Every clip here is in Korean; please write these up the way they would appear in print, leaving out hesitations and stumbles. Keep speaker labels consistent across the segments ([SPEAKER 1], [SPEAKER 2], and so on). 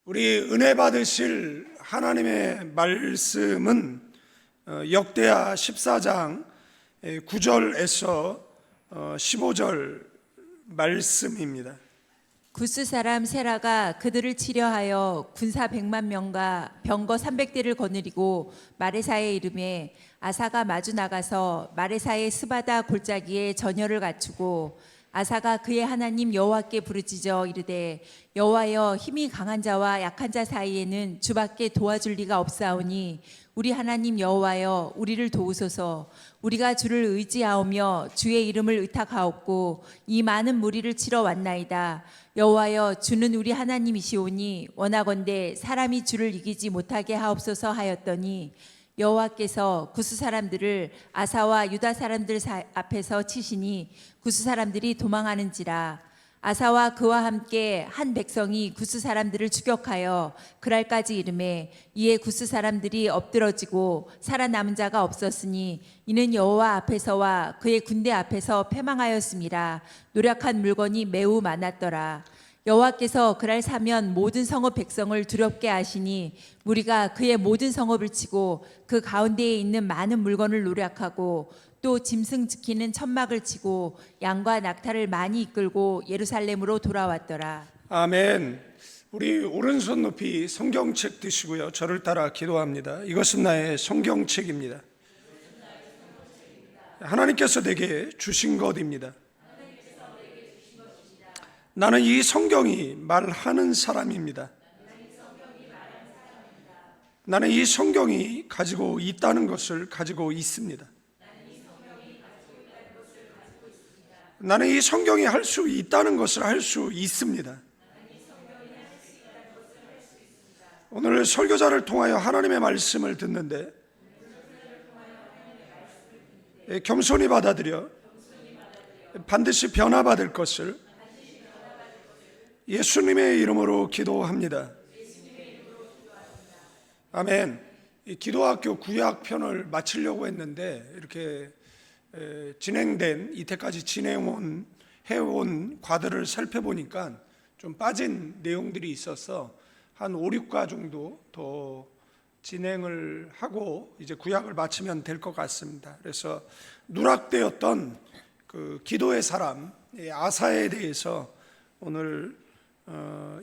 [SPEAKER 1] 우리 은혜 받으실 하나님의 말씀은 역대하 14장 9절에서 15절 말씀입니다.
[SPEAKER 2] 구스 사람 세라가 그들을 치려하여 군사 100만 명과 병거 300대를 거느리고 마레사에 이르매 아사가 마주 나가서 마레사의 스바다 골짜기에 전열을 갖추고 아사가 그의 하나님 여호와께 부르짖어 이르되 여호와여, 힘이 강한 자와 약한 자 사이에는 주밖에 도와줄 리가 없사오니 우리 하나님 여호와여, 우리를 도우소서. 우리가 주를 의지하오며 주의 이름을 의탁하옵고 이 많은 무리를 치러 왔나이다. 여호와여, 주는 우리 하나님이시오니 원하건대 사람이 주를 이기지 못하게 하옵소서 하였더니 여호와께서 구스 사람들을 아사와 유다 사람들 앞에서 치시니 구스 사람들이 도망하는지라. 아사와 그와 함께 한 백성이 구스 사람들을 추격하여 그랄까지 이르매 이에 구스 사람들이 엎드러지고 살아남은 자가 없었으니 이는 여호와 앞에서와 그의 군대 앞에서 패망하였음이라. 노력한 물건이 매우 많았더라. 여호와께서 그날 사면 모든 성읍 백성을 두렵게 하시니 무리가 그의 모든 성읍을 치고 그 가운데에 있는 많은 물건을 노력하고 또 짐승 지키는 천막을 치고 양과 낙타를 많이 이끌고 예루살렘으로 돌아왔더라.
[SPEAKER 1] 아멘. 우리 오른손 높이 성경책 드시고요, 저를 따라 기도합니다. 이것은 나의 성경책입니다. 하나님께서 내게 주신 것입니다. 나는 이 성경이 말하는 사람입니다. 나는 이 성경이 가지고 있다는 것을 가지고 있습니다. 나는 이 성경이 할 수 있다는 것을 할 수 있습니다. 오늘 설교자를 통하여 하나님의 말씀을 듣는데 겸손히 받아들여 반드시 변화받을 것을 예수님의 이름으로 기도합니다. 아멘. 이 기도학교 구약편을 마치려고 했는데 이렇게 진행된 이때까지 해온 과들을 살펴보니까 좀 빠진 내용들이 있어서 한 5, 6과 정도 더 진행을 하고 이제 구약을 마치면 될 것 같습니다. 그래서 누락되었던 그 기도의 사람 아사에 대해서 오늘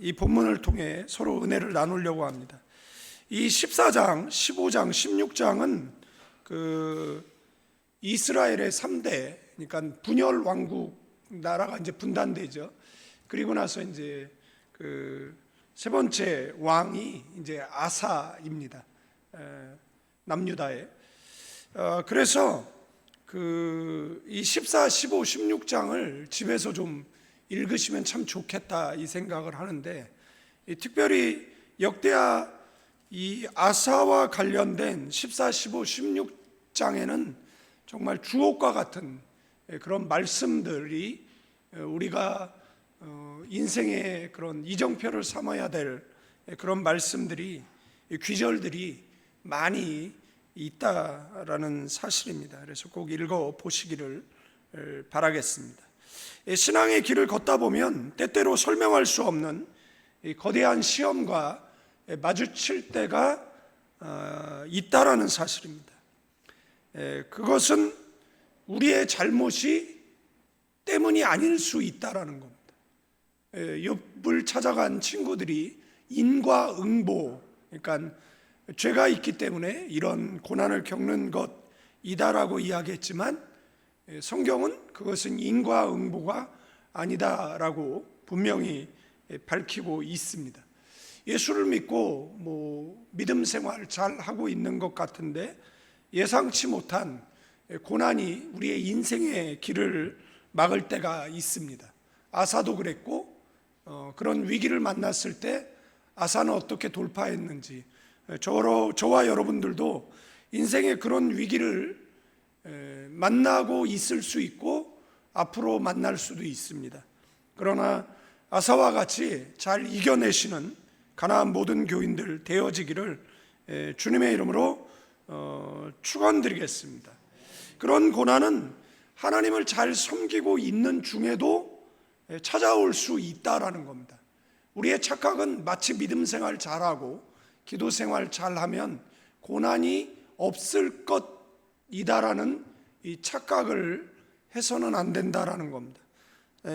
[SPEAKER 1] 이 본문을 통해 서로 은혜를 나누려고 합니다. 이 14장, 15장, 16장은 그 이스라엘의 3대, 그러니까 분열 왕국 나라가 이제 분단되죠. 그리고 나서 이제 그 세 번째 왕이 이제 아사입니다. 남유다에. 그래서 그 이 14, 15, 16장을 집에서 좀 읽으시면 참 좋겠다 이 생각을 하는데, 특별히 역대하 이 아사와 관련된 14, 15, 16장에는 정말 주옥과 같은 그런 말씀들이 우리가 인생의 그런 이정표를 삼아야 될 그런 말씀들이, 귀절들이 많이 있다라는 사실입니다. 그래서 꼭 읽어 보시기를 바라겠습니다. 신앙의 길을 걷다 보면 때때로 설명할 수 없는 거대한 시험과 마주칠 때가 있다라는 사실입니다. 그것은 우리의 잘못이 때문이 아닐 수 있다라는 겁니다. 욥을 찾아간 친구들이 인과응보, 그러니까 죄가 있기 때문에 이런 고난을 겪는 것이다라고 이야기했지만 성경은 그것은 인과응보가 아니다라고 분명히 밝히고 있습니다. 예수를 믿고 믿음 생활 잘 하고 있는 것 같은데 예상치 못한 고난이 우리의 인생의 길을 막을 때가 있습니다. 아사도 그랬고 그런 위기를 만났을 때 아사는 어떻게 돌파했는지, 저와 여러분들도 인생의 그런 위기를 만나고 있을 수 있고 앞으로 만날 수도 있습니다. 그러나 아사와 같이 잘 이겨내시는 가나안 모든 교인들 되어지기를 주님의 이름으로 축원드리겠습니다. 그런 고난은 하나님을 잘 섬기고 있는 중에도 찾아올 수 있다라는 겁니다. 우리의 착각은 마치 믿음 생활 잘하고 기도 생활 잘하면 고난이 없을 것이다라는 이 착각을 해서는 안 된다라는 겁니다.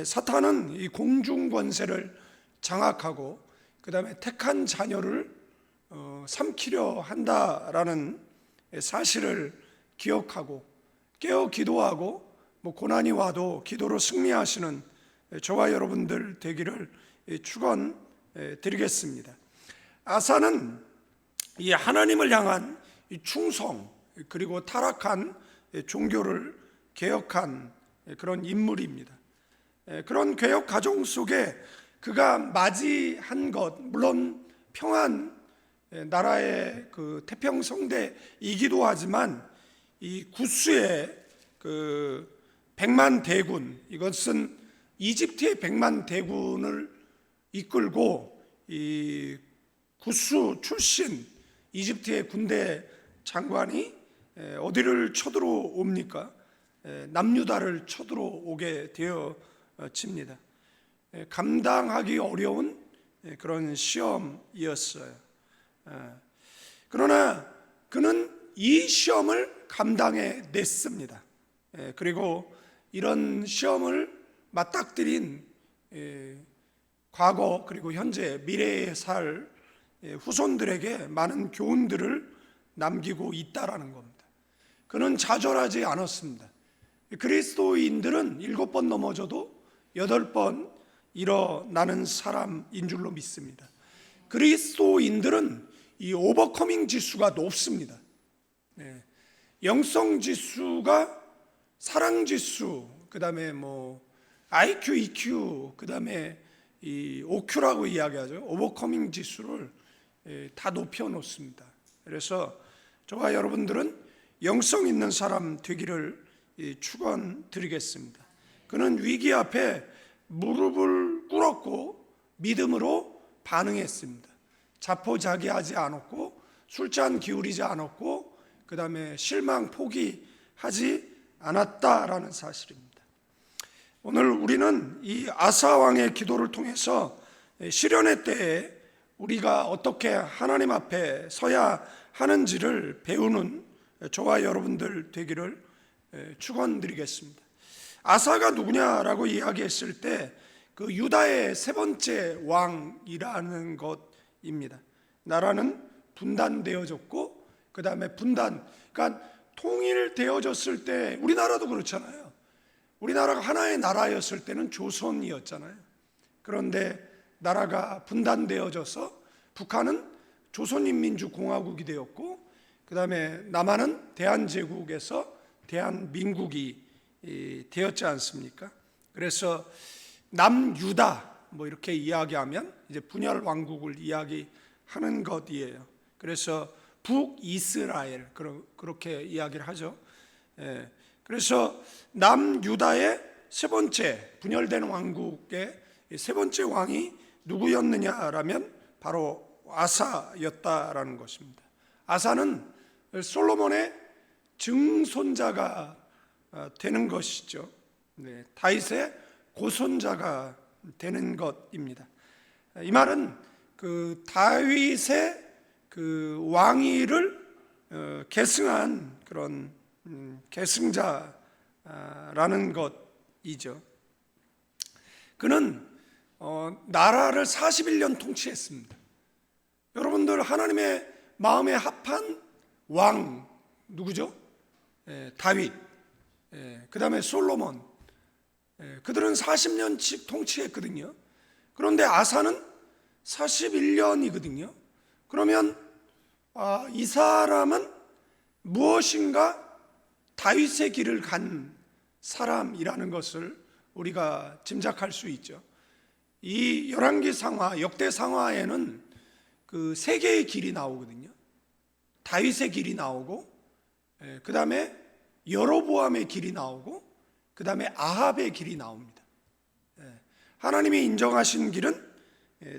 [SPEAKER 1] 사탄은 이 공중 권세를 장악하고 그 다음에 택한 자녀를 삼키려 한다라는 사실을 기억하고 깨어 기도하고 고난이 와도 기도로 승리하시는 저와 여러분들 되기를 축원드리겠습니다. 아사는 이 하나님을 향한 이 충성 그리고 타락한 종교를 개혁한 그런 인물입니다. 그런 개혁 과정 속에 그가 맞이한 것, 물론 평안 나라의 그 태평성대이기도 하지만 이 구스의 그 100만 대군, 이것은 이집트의 100만 대군을 이끌고 이 구스 출신 이집트의 군대 장관이 어디를 쳐들어옵니까? 남유다를 쳐들어오게 되어집니다. 감당하기 어려운 그런 시험이었어요. 그러나 그는 이 시험을 감당해 냈습니다. 그리고 이런 시험을 맞닥뜨린 과거 그리고 현재 미래에 살 후손들에게 많은 교훈들을 남기고 있다라는 겁니다. 그는 좌절하지 않았습니다. 그리스도인들은 7번 넘어져도 8번 일어나는 사람인 줄로 믿습니다. 그리스도인들은 이 오버커밍 지수가 높습니다. 영성 지수가 사랑 지수, 그 다음에 IQ, EQ, 그 다음에 이 OQ라고 이야기하죠. 오버커밍 지수를 다 높여 놓습니다. 그래서 저와 여러분들은 영성 있는 사람 되기를 축원드리겠습니다. 그는 위기 앞에 무릎을 꿇었고 믿음으로 반응했습니다. 자포자기하지 않았고 술잔 기울이지 않았고 그 다음에 실망 포기하지 않았다라는 사실입니다. 오늘 우리는 이 아사 왕의 기도를 통해서 시련의 때에 우리가 어떻게 하나님 앞에 서야 하는지를 배우는 저와 여러분들 되기를 축원드리겠습니다. 아사가 누구냐라고 이야기했을 때 그 유다의 세 번째 왕이라는 것입니다. 나라는 분단되어졌고 그 다음에 그러니까 통일되어졌을 때 우리나라도 그렇잖아요. 우리나라가 하나의 나라였을 때는 조선이었잖아요. 그런데 나라가 분단되어져서 북한은 조선인민주공화국이 되었고 그 다음에 남한은 대한제국에서 대한민국이 되었지 않습니까? 그래서 남유다 이렇게 이야기하면 이제 분열 왕국을 이야기하는 것이에요. 그래서 북이스라엘 그렇게 이야기를 하죠. 그래서 남유다의 세 번째 분열된 왕국의 세 번째 왕이 누구였느냐라면 바로 아사였다라는 것입니다. 아사는 솔로몬의 증손자가 되는 것이죠. 다윗의 고손자가 되는 것입니다. 이 말은 그 다윗의 그 왕위를 계승한 그런 계승자라는 것이죠. 그는 나라를 41년 통치했습니다. 여러분들 하나님의 마음에 합한 왕 누구죠? 다윗, 그 다음에 솔로몬, 그들은 40년씩 통치했거든요. 그런데 아사는 41년이거든요. 그러면 이 사람은 무엇인가 다윗의 길을 간 사람이라는 것을 우리가 짐작할 수 있죠. 이 열왕기 상하, 역대 상하에는 그 세 개의 길이 나오거든요. 다윗의 길이 나오고, 그 다음에 여로보암의 길이 나오고, 그 다음에 아합의 길이 나옵니다. 하나님이 인정하신 길은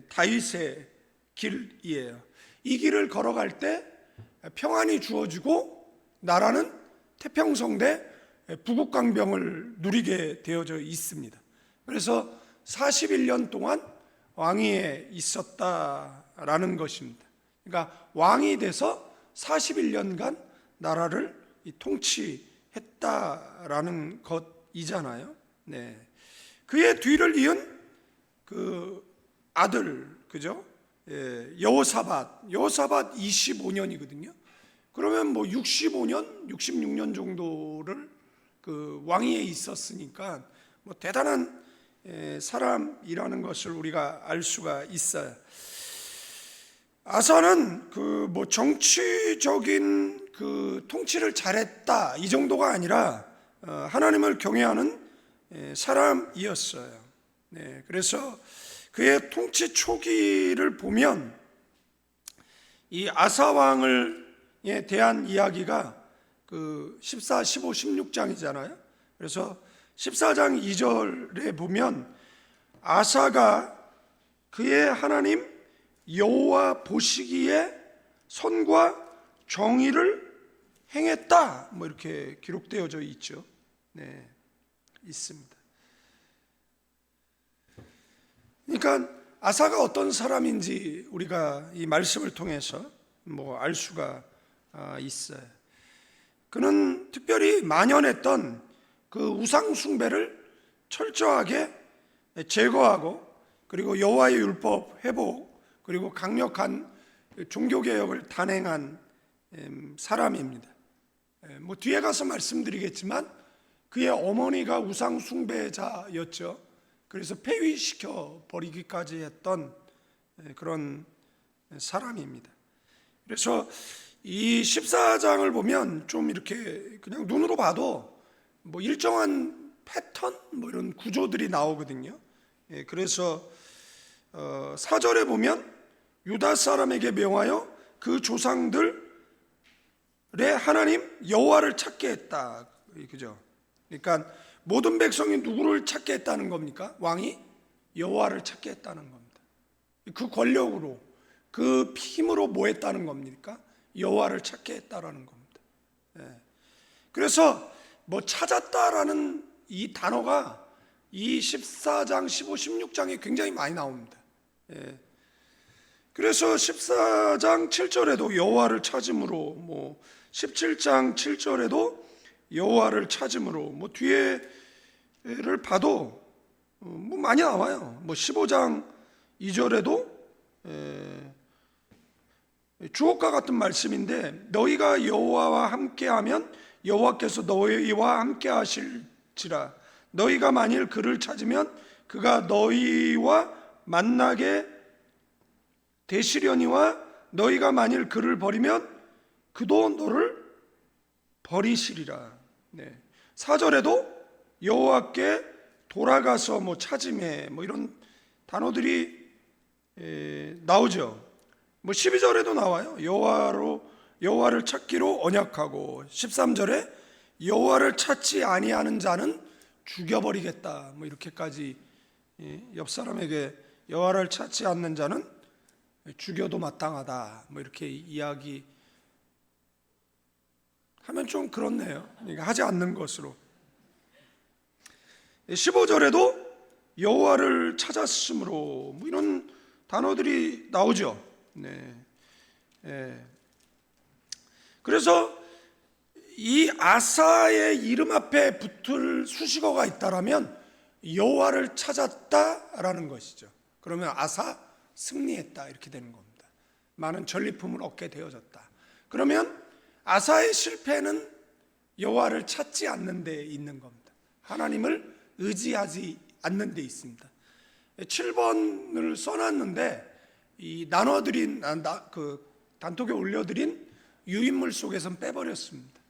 [SPEAKER 1] 다윗의 길이에요. 이 길을 걸어갈 때 평안이 주어지고 나라는 태평성대 부국강병을 누리게 되어져 있습니다. 그래서 41년 동안 왕위에 있었다라는 것입니다. 그러니까 왕이 돼서 41년간 나라를 통치했다라는 것이잖아요. 네. 그의 뒤를 이은 그 아들, 그죠? 여호사밧 25년이거든요. 그러면 뭐 65년, 66년 정도를 그 왕위에 있었으니까 뭐 대단한 사람이라는 것을 우리가 알 수가 있어요. 아사는 그 뭐 정치적인 그 통치를 잘했다 이 정도가 아니라 하나님을 경외하는 사람이었어요. 네, 그래서 그의 통치 초기를 보면 이 아사 왕을에 대한 이야기가 그 14, 15, 16장이잖아요. 그래서 14장 2절에 보면 아사가 그의 하나님 여호와 보시기에 선과 정의를 행했다, 뭐 이렇게 기록되어져 있죠. 네, 있습니다. 그러니까 아사가 어떤 사람인지 우리가 이 말씀을 통해서 뭐 알 수가 있어요. 그는 특별히 만연했던 그 우상 숭배를 철저하게 제거하고, 그리고 여호와의 율법 회복, 그리고 강력한 종교 개혁을 단행한 사람입니다. 뭐 뒤에 가서 말씀드리겠지만 그의 어머니가 우상 숭배자였죠. 그래서 폐위시켜 버리기까지 했던 그런 사람입니다. 그래서 이 14장을 보면 좀 이렇게 그냥 눈으로 봐도 뭐 일정한 패턴 뭐 이런 구조들이 나오거든요. 그래서 4절에 보면 유다 사람에게 명하여 그 조상들의 하나님 여호와를 찾게 했다. 그죠? 그러니까 모든 백성이 누구를 찾게 했다는 겁니까? 왕이 여호와를 찾게 했다는 겁니다. 그 권력으로, 그 힘으로 뭐 했다는 겁니까? 여호와를 찾게 했다라는 겁니다. 그래서 뭐 찾았다라는 이 단어가 이 14장, 15, 16장에 굉장히 많이 나옵니다. 그래서 14장 7절에도 여호와를 찾음으로, 뭐 17장 7절에도 여호와를 찾음으로, 뭐 뒤에를 봐도 뭐 많이 나와요. 뭐 15장 2절에도 주옥과 같은 말씀인데, 너희가 여호와와 함께하면 여호와께서 너희와 함께하실지라. 너희가 만일 그를 찾으면 그가 너희와 만나게 되시려니와 너희가 만일 그를 버리면 그도 너를 버리시리라. 네. 4절에도 여호와께 돌아가서 뭐 찾음에 뭐 이런 단어들이 나오죠. 뭐 12절에도 나와요. 여호와를 찾기로 언약하고, 13절에 여호와를 찾지 아니하는 자는 죽여버리겠다, 뭐 이렇게까지 옆 사람에게 여호와를 찾지 않는 자는 죽여도 마땅하다, 뭐 이렇게 이야기하면 좀 그렇네요. 그러니까 하지 않는 것으로. 15절에도 여호와를 찾았으므로, 뭐 이런 단어들이 나오죠. 네. 그래서 이 아사의 이름 앞에 붙을 수식어가 있다라면 여호와를 찾았다라는 것이죠. 그러면 아사 승리했다 이렇게 되는 겁니다. 많은 전리품을 얻게 되어졌다. 그러면 아사의 실패는 여호와를 찾지 않는 데 있는 겁니다. 하나님을 의지하지 않는 데 있습니다. 7번을 써놨는데 이 나눠드린 그 단톡에 올려드린 유인물 속에선 빼버렸습니다.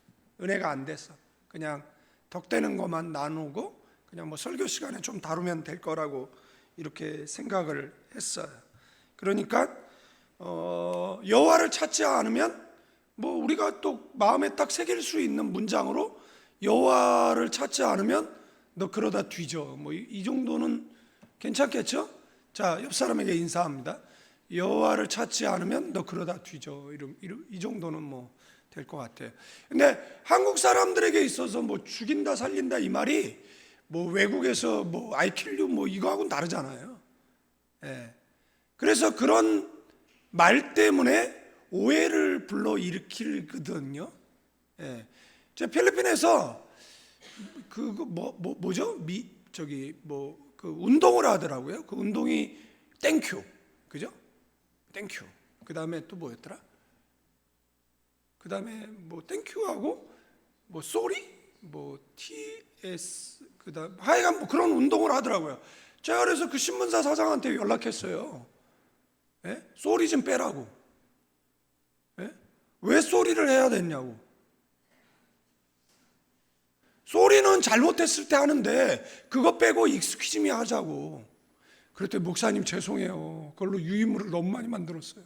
[SPEAKER 1] 은혜가 안 돼서 그냥 덕되는 것만 나누고 그냥 뭐 설교 시간에 좀 다루면 될 거라고 이렇게 생각을 했어요. 그러니까 여호와를 찾지 않으면 뭐 우리가 또 마음에 딱 새길 수 있는 문장으로 여호와를 찾지 않으면 너 그러다 뒤져, 뭐 이 정도는 괜찮겠죠? 자, 옆 사람에게 인사합니다. 여호와를 찾지 않으면 너 그러다 뒤져. 이 정도는 뭐 될 것 같아요. 근데 한국 사람들에게 있어서 뭐 죽인다 살린다 이 말이 뭐 외국에서 뭐 I kill you 뭐 이거하고는 다르잖아요. 예. 그래서 그런 말 때문에 오해를 불러일으키거든요. 예. 제 필리핀에서 뭐죠? 그 운동을 하더라고요. 그 운동이 땡큐, 그죠? 땡큐. 그 다음에 또 뭐였더라? 그 다음에 뭐 땡큐하고 뭐 쏘리, 뭐 TS, 그다음 하여간 뭐 그런 운동을 하더라고요. 제가 그래서 그 신문사 사장한테 연락했어요. 예? 쏘리 좀 빼라고. 예? 왜 쏘리를 해야 됐냐고. 쏘리는 잘못했을 때 하는데 그거 빼고 익스큐즈미 하자고. 그랬더니 목사님 죄송해요. 그걸로 유인물을 너무 많이 만들었어요.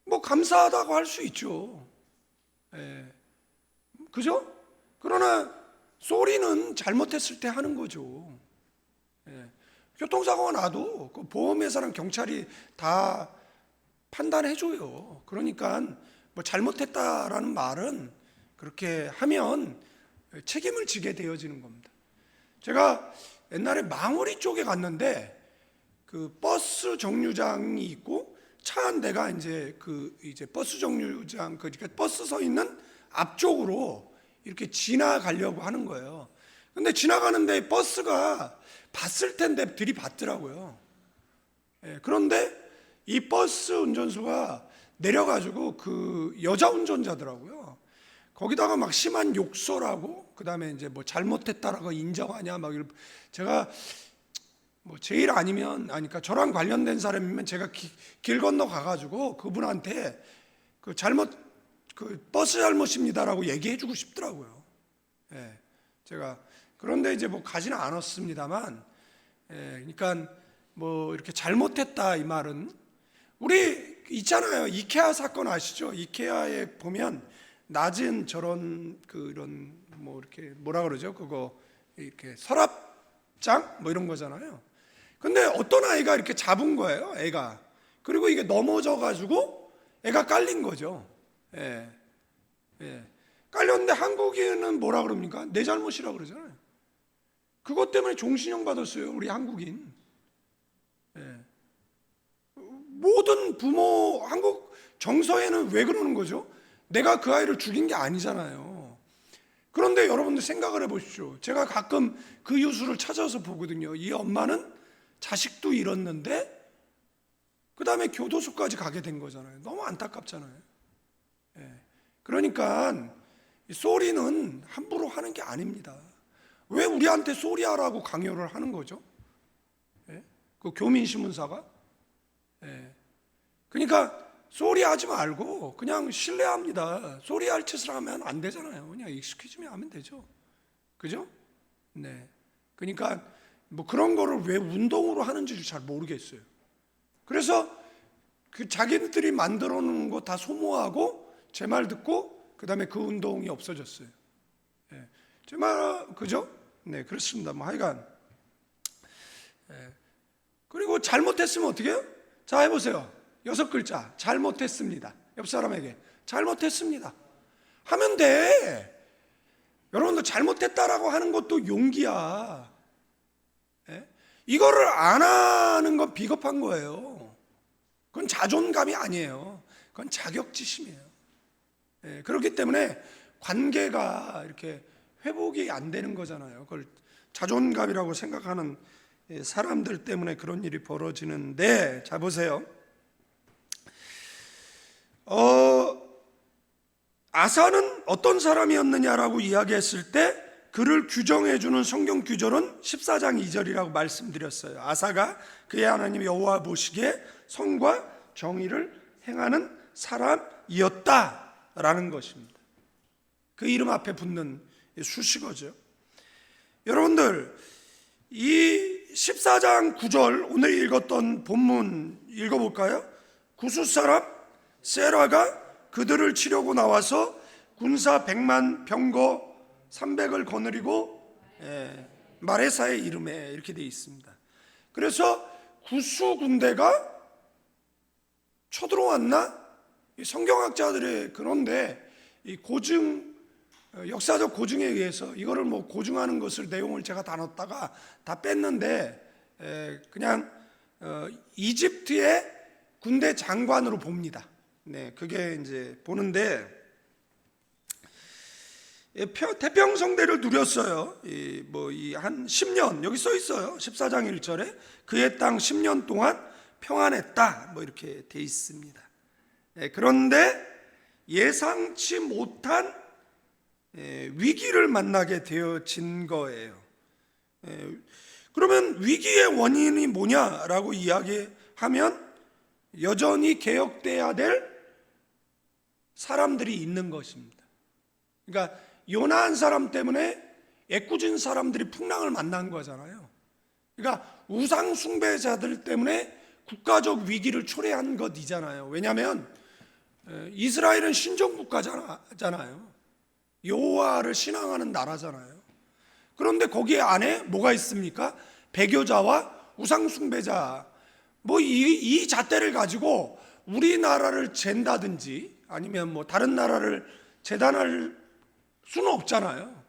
[SPEAKER 1] 뭐 감사하다고 할 수 있죠. 예. 그죠? 그러나 쏘리는 잘못했을 때 하는 거죠. 예. 교통사고가 나도 그 보험회사랑 경찰이 다 판단해줘요. 그러니까 뭐 잘못했다라는 말은 그렇게 하면 책임을 지게 되어지는 겁니다. 제가 옛날에 망우리 쪽에 갔는데 그 버스 정류장이 있고 차 한 대가 이제 버스 정류장 그러니까 버스 서 있는 앞쪽으로 이렇게 지나가려고 하는 거예요. 근데 지나가는데 버스가 봤을 텐데 들이받더라고요. 예, 그런데 이 버스 운전수가 내려가지고 그 여자 운전자더라고요. 거기다가 막 심한 욕설하고 그다음에 이제 뭐 잘못했다라고 인정하냐 막 제가 뭐 제일 아니까 저랑 관련된 사람이면 제가 길 건너 가가지고 그분한테 그 버스 잘못입니다라고 얘기해주고 싶더라고요. 예, 제가 그런데 이제 뭐 가지는 않았습니다만, 예, 그러니까 뭐 이렇게 잘못했다 이 말은 우리 있잖아요. 이케아 사건 아시죠? 이케아에 보면 낮은 저런 그런 뭐 이렇게 뭐라 그러죠? 그거 이렇게 서랍장 뭐 이런 거잖아요. 근데 어떤 아이가 이렇게 잡은 거예요, 애가. 그리고 이게 넘어져 가지고 애가 깔린 거죠. 예. 예. 깔렸는데 한국인은 뭐라 그럽니까? 내 잘못이라 그러잖아요. 그것 때문에 종신형 받았어요, 우리 한국인. 예. 모든 부모 한국 정서에는 왜 그러는 거죠? 내가 그 아이를 죽인 게 아니잖아요. 그런데 여러분들 생각을 해보십시오. 제가 가끔 그 뉴스를 찾아서 보거든요. 이 엄마는 자식도 잃었는데 그 다음에 교도소까지 가게 된 거잖아요. 너무 안타깝잖아요. 예. 그러니까 쏘리는 함부로 하는 게 아닙니다. 왜 우리한테 쏘리하라고 강요를 하는 거죠? 예? 그 교민신문사가? 예. 그러니까 쏘리하지 말고 그냥 신뢰합니다. 쏘리할 짓을 하면 안 되잖아요. 그냥 익스큐즈미 하면 되죠. 그죠? 네. 그러니까 뭐 그런 거를 왜 운동으로 하는지를 잘 모르겠어요. 그래서 그 자기들이 만들어 놓은 거 다 소모하고 제 말 듣고 그다음에 그 운동이 없어졌어요. 예. 제 말 그죠? 네, 그렇습니다. 뭐 하여간 그리고 잘못했으면 어떻게 해요? 자, 해보세요. 6글자 잘못했습니다. 옆 사람에게 잘못했습니다 하면 돼. 여러분들 잘못했다라고 하는 것도 용기야. 예? 이거를 안 하는 건 비겁한 거예요. 그건 자존감이 아니에요. 그건 자격지심이에요. 예, 그렇기 때문에 관계가 이렇게 회복이 안 되는 거잖아요. 그걸 자존감이라고 생각하는 사람들 때문에 그런 일이 벌어지는데, 자 보세요. 아사는 어떤 사람이었느냐라고 이야기했을 때 그를 규정해주는 성경 규절은 14장 2절이라고 말씀드렸어요. 아사가 그의 하나님 여호와 보시기에 선과 정의를 행하는 사람이었다라는 것입니다. 그 이름 앞에 붙는 수식어죠. 여러분들 이 14장 9절 오늘 읽었던 본문 읽어볼까요? 구스 사람 세라가 그들을 치려고 나와서 군사 100만 병거 300을 거느리고 마레사의 이름에 이렇게 되어 있습니다. 그래서 구스 군대가 쳐들어왔나? 성경학자들의 그런데 이 고증 역사적 고증에 의해서 이거를 뭐 고증하는 것을 내용을 제가 다 넣었다가 다 뺐는데 그냥 이집트의 군대 장관으로 봅니다. 네, 그게 이제 보는데 태평성대를 누렸어요. 한 10년 여기 써 있어요. 14장 1절에 그의 땅 10년 동안 평안했다. 뭐 이렇게 돼 있습니다. 그런데 예상치 못한 위기를 만나게 되어진 거예요. 그러면 위기의 원인이 뭐냐라고 이야기하면 여전히 개혁돼야 될 사람들이 있는 것입니다. 그러니까 요나한 사람 때문에 애꿎은 사람들이 풍랑을 만난 거잖아요. 그러니까 우상 숭배자들 때문에 국가적 위기를 초래한 것이잖아요. 왜냐하면 이스라엘은 신정 국가잖아요. 여호와를 신앙하는 나라잖아요. 그런데 거기에 안에 뭐가 있습니까? 배교자와 우상 숭배자. 뭐 이 잣대를 가지고 우리나라를 잰다든지 아니면 뭐 다른 나라를 재단할 수는 없잖아요.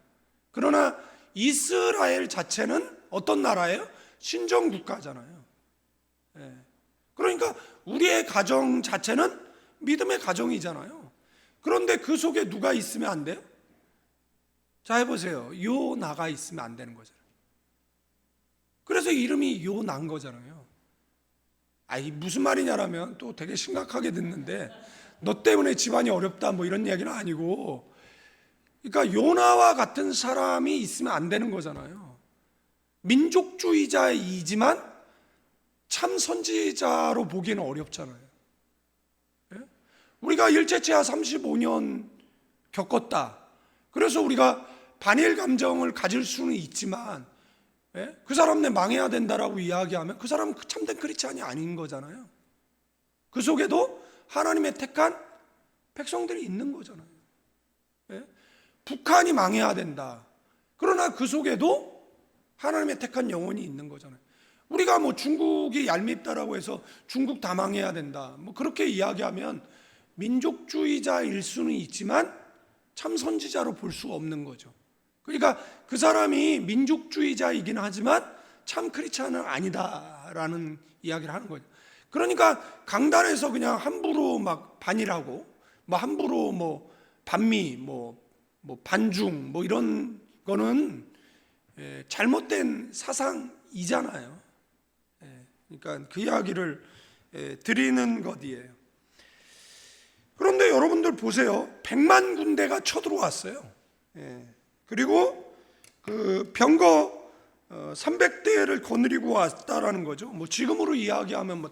[SPEAKER 1] 그러나 이스라엘 자체는 어떤 나라예요? 신정 국가잖아요. 그러니까 우리의 가정 자체는 믿음의 가정이잖아요. 그런데 그 속에 누가 있으면 안 돼요? 자, 해보세요. 요나가 있으면 안 되는 거잖아요. 그래서 이름이 요나인 거잖아요. 무슨 말이냐라면 또 되게 심각하게 듣는데 너 때문에 집안이 어렵다 뭐 이런 이야기는 아니고, 그러니까 요나와 같은 사람이 있으면 안 되는 거잖아요. 민족주의자이지만 참 선지자로 보기에는 어렵잖아요. 우리가 일제치하 35년 겪었다. 그래서 우리가 반일 감정을 가질 수는 있지만 그 사람네 망해야 된다라고 이야기하면 그 사람은 참된 크리스찬이 아닌 거잖아요. 그 속에도 하나님의 택한 백성들이 있는 거잖아요. 북한이 망해야 된다. 그러나 그 속에도 하나님의 택한 영혼이 있는 거잖아요. 우리가 뭐 중국이 얄밉다라고 해서 중국 다 망해야 된다. 뭐 그렇게 이야기하면 민족주의자일 수는 있지만 참 선지자로 볼 수가 없는 거죠. 그러니까 그 사람이 민족주의자이긴 하지만 참 크리스찬은 아니다라는 이야기를 하는 거죠. 그러니까 강단에서 그냥 함부로 막 반일하고 뭐 함부로 뭐 반미 뭐 반중 뭐 이런 거는 잘못된 사상이잖아요. 그러니까 그 이야기를 드리는 것이에요. 그런데 여러분들 보세요. 100만 군대가 쳐들어왔어요. 그리고 그 병거 300대를 거느리고 왔다라는 거죠. 뭐 지금으로 이야기하면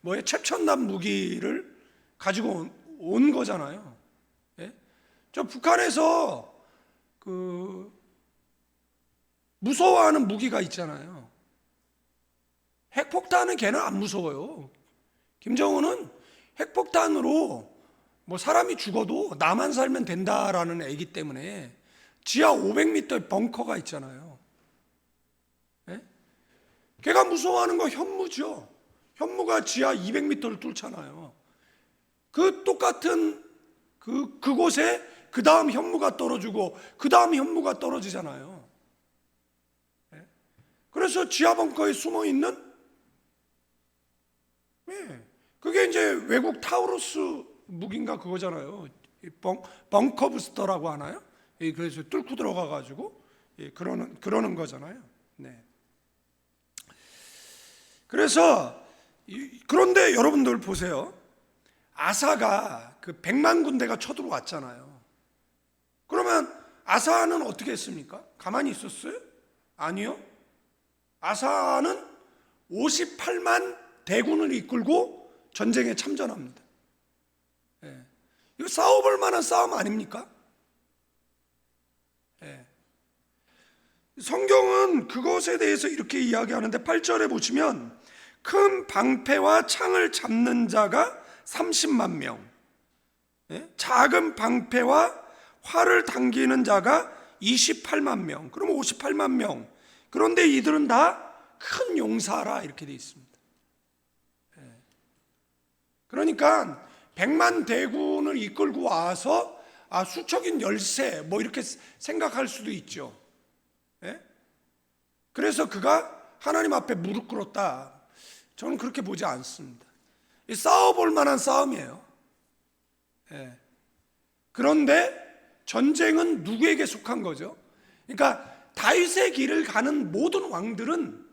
[SPEAKER 1] 뭐에 최첨단 무기를 가지고 온 거잖아요. 저 북한에서 그 무서워하는 무기가 있잖아요. 핵폭탄은 걔는 안 무서워요. 김정은은 핵폭탄으로 뭐 사람이 죽어도 나만 살면 된다라는 애기 때문에 지하 500m의 벙커가 있잖아요. 걔가 무서워하는 거 현무죠. 현무가 지하 200m를 뚫잖아요. 그 똑같은 그곳에 그 다음 현무가 떨어지고 그 다음 현무가 떨어지잖아요. 그래서 지하 벙커에 숨어 있는 그게 이제 외국 타우루스 무기인가 그거잖아요. 벙커 부스터라고 하나요? 그래서 뚫고 들어가 가지고 그러는 거잖아요. 네. 그래서 그런데 여러분들 보세요. 아사가 그 100만 군대가 쳐들어왔잖아요. 그러면 아사는 어떻게 했습니까? 가만히 있었어요? 아니요. 아사는 58만 대군을 이끌고 전쟁에 참전합니다. 이거 싸워볼 만한 싸움 아닙니까? 성경은 그것에 대해서 이렇게 이야기하는데 8절에 보시면 큰 방패와 창을 잡는 자가 30만 명, 작은 방패와 활을 당기는 자가 28만 명, 그럼 58만 명. 그런데 이들은 다 큰 용사라 이렇게 되어 있습니다. 그러니까 100만 대군을 이끌고 와서 수척인 열쇠 뭐 이렇게 생각할 수도 있죠. 예? 그래서 그가 하나님 앞에 무릎 꿇었다. 저는 그렇게 보지 않습니다. 싸워볼 만한 싸움이에요. 예. 그런데 전쟁은 누구에게 속한 거죠? 그러니까 다윗의 길을 가는 모든 왕들은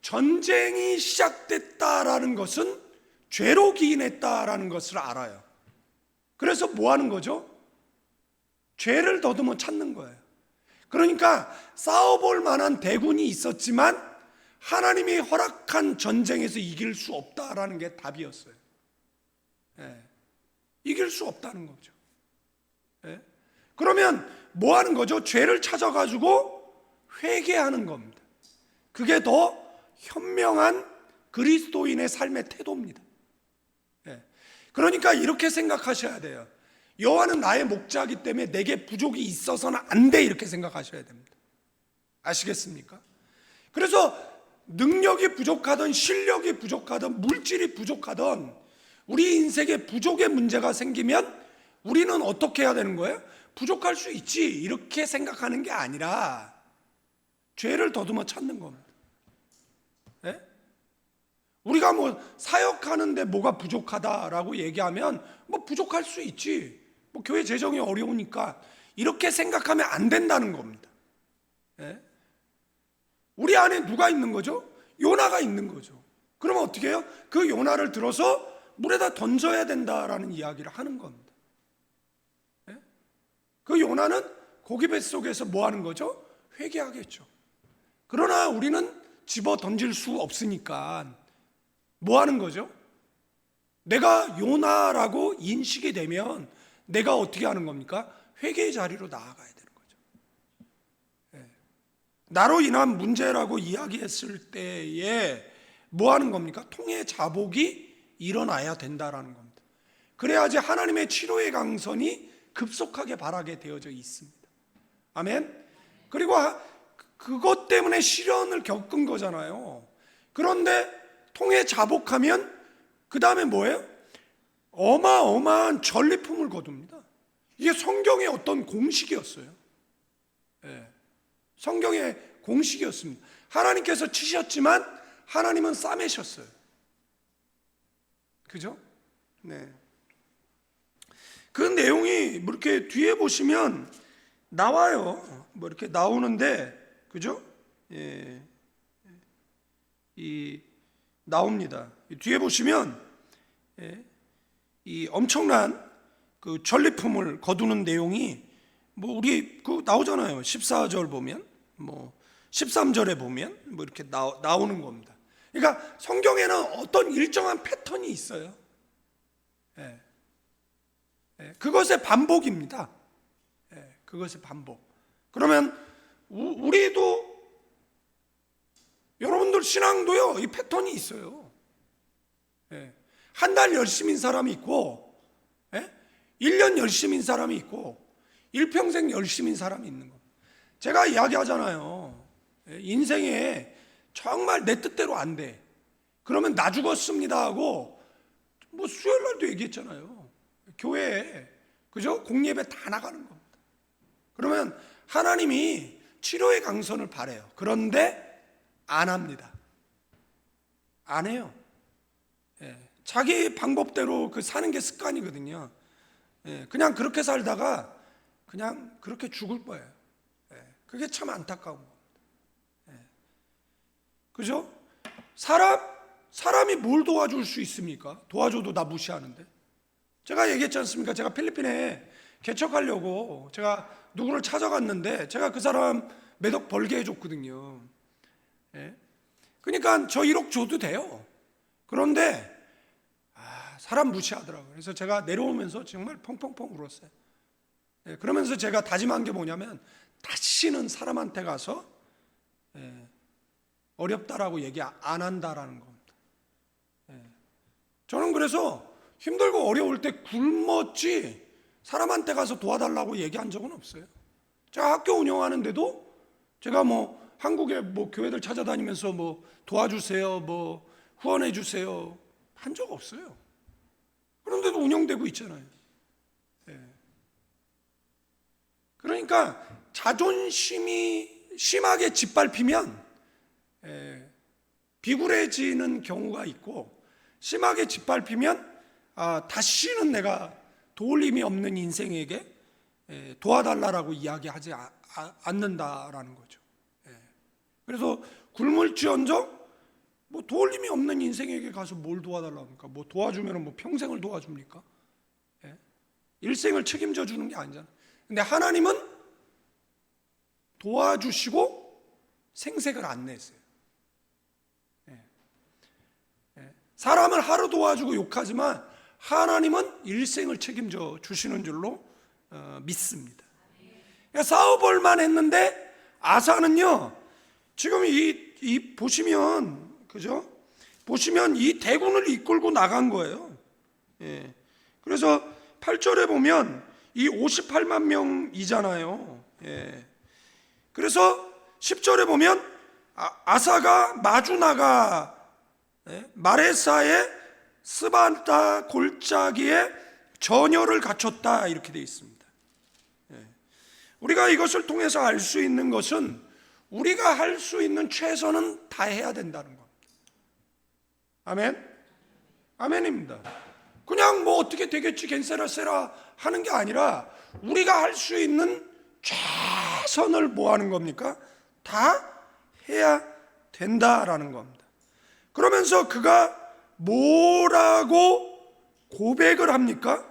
[SPEAKER 1] 전쟁이 시작됐다라는 것은 죄로 기인했다라는 것을 알아요. 그래서 뭐 하는 거죠? 죄를 더듬어 찾는 거예요. 그러니까 싸워볼 만한 대군이 있었지만 하나님이 허락한 전쟁에서 이길 수 없다라는 게 답이었어요. 예. 이길 수 없다는 거죠. 예. 그러면 뭐 하는 거죠? 죄를 찾아가지고 회개하는 겁니다. 그게 더 현명한 그리스도인의 삶의 태도입니다. 예. 그러니까 이렇게 생각하셔야 돼요. 여호와는 나의 목자이기 때문에 내게 부족이 있어서는 안 돼, 이렇게 생각하셔야 됩니다. 아시겠습니까? 그래서 능력이 부족하든 실력이 부족하든 물질이 부족하든 우리 인생에 부족의 문제가 생기면 우리는 어떻게 해야 되는 거예요? 부족할 수 있지, 이렇게 생각하는 게 아니라 죄를 더듬어 찾는 겁니다. 예? 우리가 뭐 사역하는데 뭐가 부족하다라고 얘기하면 뭐 부족할 수 있지, 뭐 교회 재정이 어려우니까, 이렇게 생각하면 안 된다는 겁니다. 예? 우리 안에 누가 있는 거죠? 요나가 있는 거죠. 그러면 어떻게 해요? 그 요나를 들어서 물에다 던져야 된다라는 이야기를 하는 겁니다. 예? 그 요나는 고기 뱃속에서 뭐 하는 거죠? 회개하겠죠. 그러나 우리는 집어 던질 수 없으니까 뭐 하는 거죠? 내가 요나라고 인식이 되면 내가 어떻게 하는 겁니까? 회개의 자리로 나아가야 되는 거죠. 예. 나로 인한 문제라고 이야기했을 때에 뭐 하는 겁니까? 통해 자복이 일어나야 된다라는 겁니다. 그래야지 하나님의 치료의 강선이 급속하게 발하게 되어져 있습니다. 아멘. 그리고 그것 때문에 시련을 겪은 거잖아요. 그런데 통해 자복하면 그 다음에 뭐예요? 어마어마한 전리품을 거둡니다. 이게 성경의 어떤 공식이었어요. 예. 성경의 공식이었습니다. 하나님께서 치셨지만 하나님은 싸매셨어요. 그죠? 네. 그 내용이 뭐 이렇게 뒤에 보시면 나와요. 뭐 이렇게 나오는데, 그죠? 예. 나옵니다. 뒤에 보시면, 예. 이 엄청난 그 전리품을 거두는 내용이 뭐 우리 그 나오잖아요. 14절 보면, 뭐 13절에 보면 뭐 이렇게 나오는 겁니다. 그러니까 성경에는 어떤 일정한 패턴이 있어요. 예. 예. 그것의 반복입니다. 예. 그것의 반복. 그러면 우리도, 여러분들 신앙도요, 이 패턴이 있어요. 예. 한 달 열심인 사람이 있고, 예? 1년 열심인 사람이 있고, 일평생 열심인 사람이 있는 겁니다. 제가 이야기하잖아요. 예? 인생에 정말 내 뜻대로 안 돼. 그러면 나 죽었습니다 하고, 뭐 수요일 날도 얘기했잖아요. 교회에, 그죠? 공예배 다 나가는 겁니다. 그러면 하나님이 치료의 강선을 바라요. 그런데 안 합니다. 안 해요. 예. 자기 방법대로 그 사는 게 습관이거든요. 예. 그냥 그렇게 살다가 그냥 그렇게 죽을 거예요. 예. 그게 참 안타까운 겁니다. 예. 그죠? 사람이 뭘 도와줄 수 있습니까? 도와줘도 나 무시하는데. 제가 얘기했지 않습니까? 제가 필리핀에 개척하려고 제가 누구를 찾아갔는데 제가 그 사람 몇 억 벌게 해줬거든요. 예? 그러니까 저 1억 줘도 돼요. 그런데 사람 무시하더라고요. 그래서 제가 내려오면서 정말 펑펑펑 울었어요. 예, 그러면서 제가 다짐한 게 뭐냐면 다시는 사람한테 가서 어렵다라고 얘기 안 한다라는 겁니다. 예. 저는 그래서 힘들고 어려울 때 굶었지 사람한테 가서 도와달라고 얘기한 적은 없어요. 제가 학교 운영하는데도 제가 뭐 한국에 뭐 교회들 찾아다니면서 뭐 도와주세요, 뭐 후원해 주세요 한 적 없어요. 그런데도 운영되고 있잖아요. 예. 그러니까 자존심이 심하게 짓밟히면 비굴해지는 경우가 있고, 심하게 짓밟히면 다시는 내가 도울 힘이 없는 인생에게 도와달라라고 이야기하지 않는다라는 거죠. 그래서 굶을지언정 뭐 도울 힘이 없는 인생에게 가서 뭘 도와달라니까, 뭐 도와주면 뭐 평생을 도와줍니까? 일생을 책임져 주는 게 아니잖아. 근데 하나님은 도와주시고 생색을 안 내세요. 사람을 하루 도와주고 욕하지만 하나님은 일생을 책임져 주시는 줄로 믿습니다. 그러니까 싸워볼만 했는데 아사는요, 지금 이 보시면, 그죠? 보시면 이 대군을 이끌고 나간 거예요. 그래서 8절에 보면 이 58만 명이잖아요. 그래서 10절에 보면 아사가 마주 나가 마레사의 스바다 골짜기에 전열을 갖췄다, 이렇게 되어 있습니다. 우리가 이것을 통해서 알 수 있는 것은 우리가 할 수 있는 최선은 다 해야 된다는 겁니다. 아멘? 아멘입니다. 그냥 뭐 어떻게 되겠지 겐세라세라 하는 게 아니라 우리가 할 수 있는 최선을 뭐 하는 겁니까? 다 해야 된다라는 겁니다. 그러면서 그가 뭐라고 고백을 합니까?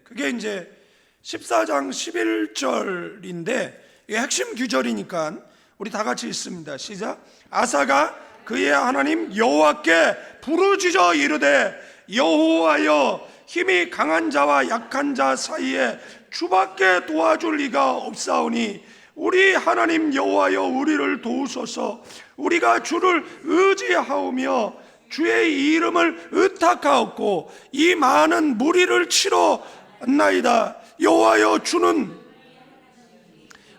[SPEAKER 1] 그게 이제 14장 11절인데 이게 핵심 규절이니까 우리 다 같이 읽습니다. 시작. 아사가 그의 하나님 여호와께 부르짖어 이르되 여호와여, 힘이 강한 자와 약한 자 사이에 주밖에 도와줄 리가 없사오니 우리 하나님 여호와여, 우리를 도우소서. 우리가 주를 의지하오며 주의 이름을 의탁하옵고 이 많은 무리를 치러나이다. 여호와여, 주는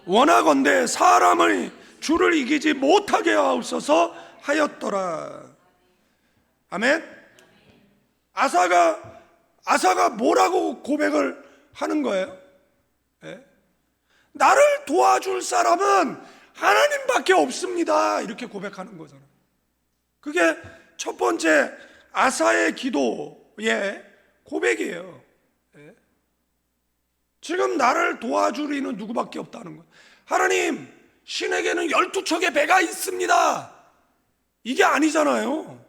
[SPEAKER 1] 원하건대 사람을 주를 이기지 못하게 하옵소서 하였더라. 아멘. 아사가 뭐라고 고백을 하는 거예요? 나를 도와줄 사람은 하나님밖에 없습니다, 이렇게 고백하는 거잖아요. 그게 첫 번째 아사의 기도의 고백이에요. 지금 나를 도와줄 이는 누구밖에 없다는 거예요. 하나님, 신에게는 12척의 배가 있습니다, 이게 아니잖아요.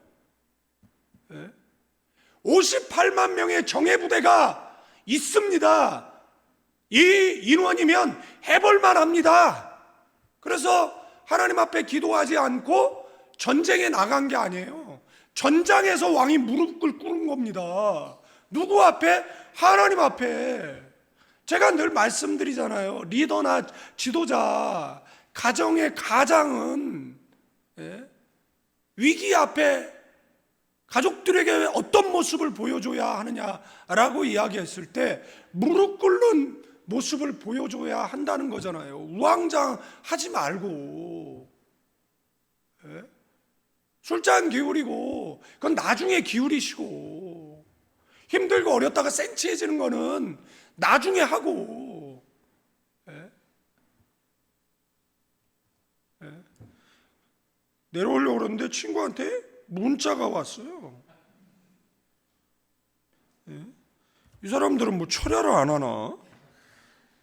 [SPEAKER 1] 58만 명의 정예부대가 있습니다, 이 인원이면 해볼만 합니다. 그래서 하나님 앞에 기도하지 않고 전쟁에 나간 게 아니에요. 전장에서 왕이 무릎을 꿇은 겁니다. 누구 앞에? 하나님 앞에. 제가 늘 말씀드리잖아요. 리더나 지도자, 가정의 가장은 위기 앞에 가족들에게 어떤 모습을 보여줘야 하느냐라고 이야기했을 때 무릎 꿇는 모습을 보여줘야 한다는 거잖아요. 우왕좌왕 하지 말고. 술잔 기울이고 그건 나중에 기울이시고, 힘들고 어렵다가 센치해지는 거는 나중에 하고. 내려오려고 그러는데 친구한테 문자가 왔어요. 이 사람들은 뭐 철야를 안 하나?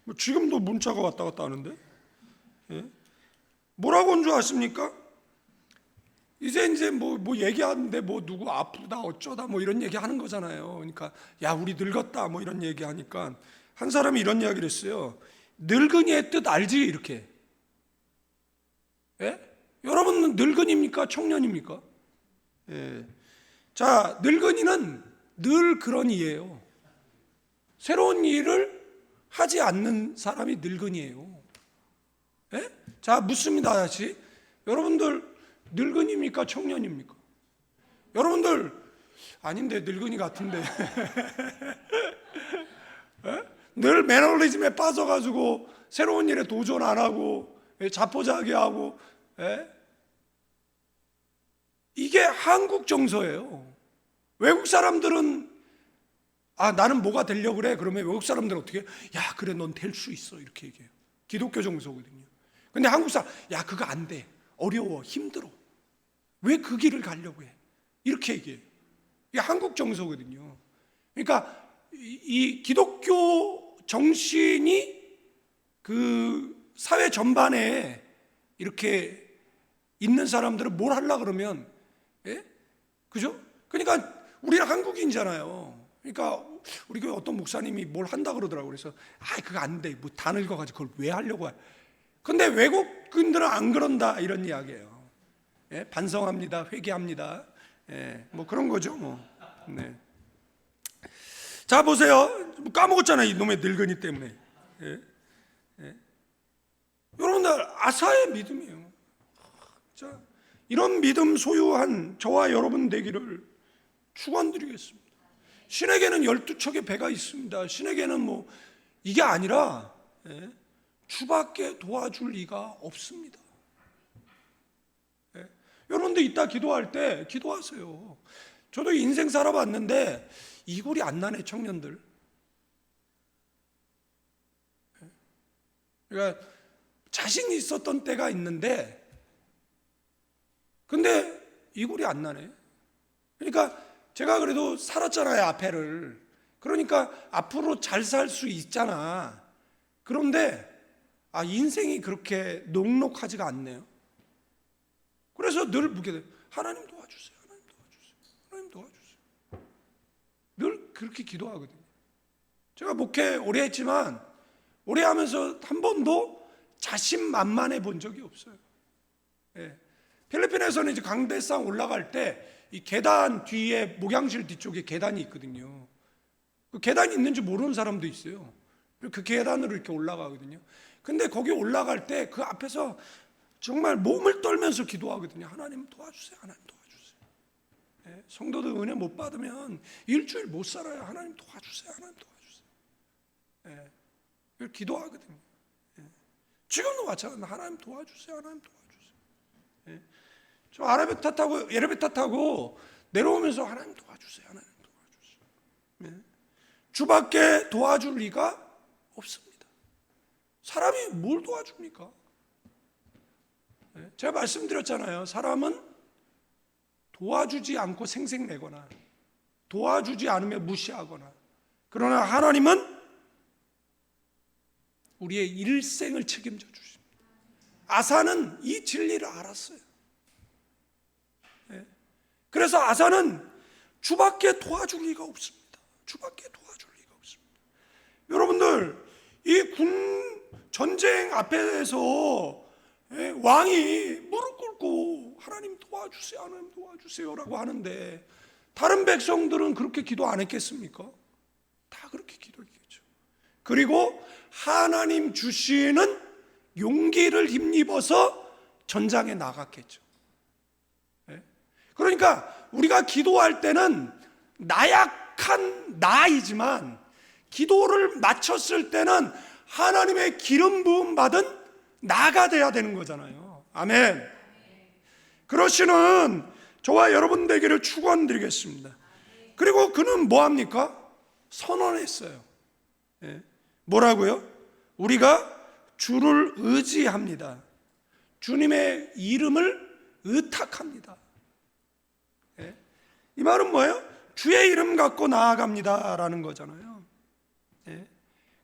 [SPEAKER 1] 뭐 지금도 문자가 왔다 갔다 하는데. 뭐라고 한 줄 아십니까? 이제 뭐 얘기하는데 뭐 누구 아프다 어쩌다 뭐 이런 얘기 하는 거잖아요. 그러니까 야, 우리 늙었다 뭐 이런 얘기 하니까 한 사람이 이런 이야기를 했어요. 늙은이의 뜻 알지? 이렇게. 여러분은 늙은이입니까? 청년입니까? 자, 늙은이는 늘 그런 이예요. 새로운 일을 하지 않는 사람이 늙은이에요. 자, 묻습니다. 다시. 여러분들 늙은이입니까? 청년입니까? 여러분들 아닌데 늙은이 같은데. 늘 매너리즘에 빠져가지고 새로운 일에 도전 안 하고 자포자기하고. 이게 한국 정서예요. 외국 사람들은 나는 뭐가 되려고 그래? 그러면 외국 사람들은 어떻게? 야, 그래, 넌 될 수 있어, 이렇게 얘기해요. 기독교 정서거든요. 근데 한국 사람, 야, 그거 안 돼. 어려워. 힘들어. 왜 그 길을 가려고 해? 이렇게 얘기해요. 이게 한국 정서거든요. 그러니까 이 기독교 정신이 그 사회 전반에 이렇게 있는 사람들은 뭘 하려고 그러면, 예? 그죠? 그러니까 우리는 한국인이잖아요. 그러니까 우리 교회 어떤 목사님이 뭘 한다 그러더라고요. 그래서 그거 안 돼. 뭐 다 늙어가지고 그걸 왜 하려고 해. 근데 외국인들은 안 그런다 이런 이야기예요. 예? 반성합니다. 회개합니다. 예, 뭐 그런 거죠. 뭐. 네. 자, 보세요. 까먹었잖아요. 이놈의 늙은이 때문에. 예? 예? 여러분들, 아사의 믿음이에요. 자, 이런 믿음 소유한 저와 여러분 되기를 축원드리겠습니다. 신에게는 12척의 배가 있습니다. 신에게는 뭐 이게 아니라, 예? 주밖에 도와줄 리가 없습니다. 예? 여러분들 이따 기도할 때 기도하세요. 저도 인생 살아봤는데 이골이 안 나네, 청년들. 예? 그러니까 자신이 있었던 때가 있는데 근데 이골이 안 나네. 그러니까 제가 그래도 살았잖아요, 앞에를. 그러니까 앞으로 잘 살 수 있잖아. 그런데 인생이 그렇게 녹록하지가 않네요. 그래서 늘 묻게 돼요. 하나님 도와주세요. 하나님 도와주세요. 하나님 도와주세요. 늘 그렇게 기도하거든요. 제가 목회 오래 했지만 오래 하면서 한 번도 자신만만해 본 적이 없어요. 예. 필리핀에서는 이제 강대상 올라갈 때 이 계단 뒤에 목양실 뒤쪽에 계단이 있거든요. 그 계단이 있는지 모르는 사람도 있어요. 그 계단으로 이렇게 올라가거든요. 근데 거기 올라갈 때 그 앞에서 정말 몸을 떨면서 기도하거든요. 하나님 도와주세요. 하나님 도와주세요. 예, 성도들 은혜 못 받으면 일주일 못 살아요. 하나님 도와주세요. 하나님 도와주세요. 예, 기도하거든요. 예. 지금도 마찬가지입니다. 하나님 도와주세요. 하나님 도와주세요. 예. 저 엘리베이터 타고 내려오면서 하나님 도와주세요. 하나님 도와주세요. 예. 주밖에 도와줄 리가 없습니다. 사람이 뭘 도와줍니까? 제가 말씀드렸잖아요. 사람은 도와주지 않고 생색내거나 도와주지 않으며 무시하거나, 그러나 하나님은 우리의 일생을 책임져 주십니다. 아사는 이 진리를 알았어요. 그래서 아사는 주밖에 도와줄 리가 없습니다. 주밖에 도와줄 리가 없습니다. 여러분들, 이 군 전쟁 앞에서 왕이 무릎 꿇고 하나님 도와주세요, 하나님 도와주세요라고 하는데 다른 백성들은 그렇게 기도 안 했겠습니까? 다 그렇게 기도했겠죠. 그리고 하나님 주시는 용기를 힘입어서 전장에 나갔겠죠. 그러니까 우리가 기도할 때는 나약한 나이지만 기도를 마쳤을 때는 하나님의 기름 부음 받은 나가 돼야 되는 거잖아요. 아멘. 그러시는 저와 여러분 되기를 축원드리겠습니다. 그리고 그는 뭐 합니까? 선언했어요. 뭐라고요? 우리가 주를 의지합니다. 주님의 이름을 의탁합니다. 이 말은 뭐예요? 주의 이름 갖고 나아갑니다라는 거잖아요.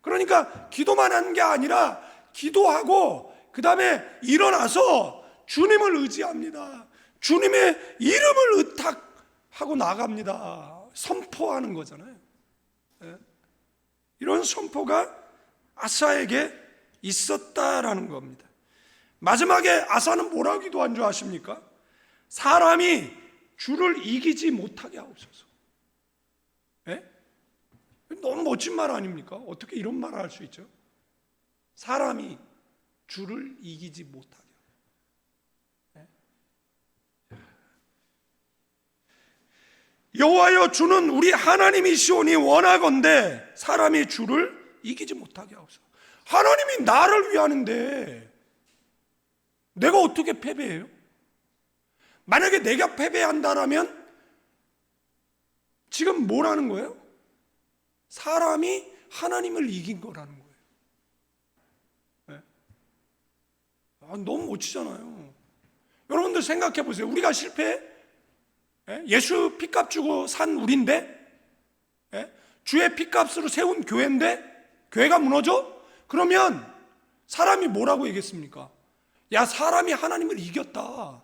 [SPEAKER 1] 그러니까 기도만 한 게 아니라 기도하고 그 다음에 일어나서 주님을 의지합니다. 주님의 이름을 의탁하고 나갑니다. 선포하는 거잖아요. 이런 선포가 아사에게 있었다라는 겁니다. 마지막에 아사는 뭐라고 기도한 줄 아십니까? 사람이 주를 이기지 못하게 하옵소서. 너무 멋진 말 아닙니까? 어떻게 이런 말을 할 수 있죠? 사람이 주를 이기지 못하게. 여호와여, 주는 우리 하나님이시오니 원하건대 사람이 주를 이기지 못하게 하옵소서. 하나님이 나를 위하는데 내가 어떻게 패배해요? 만약에 내가 패배한다라면 지금 뭐라는 거예요? 사람이 하나님을 이긴 거라는 거예요. 너무 못 치잖아요. 여러분들 생각해 보세요. 우리가 실패해? 예수 피값 주고 산 우리인데, 주의 피값으로 세운 교회인데 교회가 무너져? 그러면 사람이 뭐라고 얘기했습니까? 야, 사람이 하나님을 이겼다.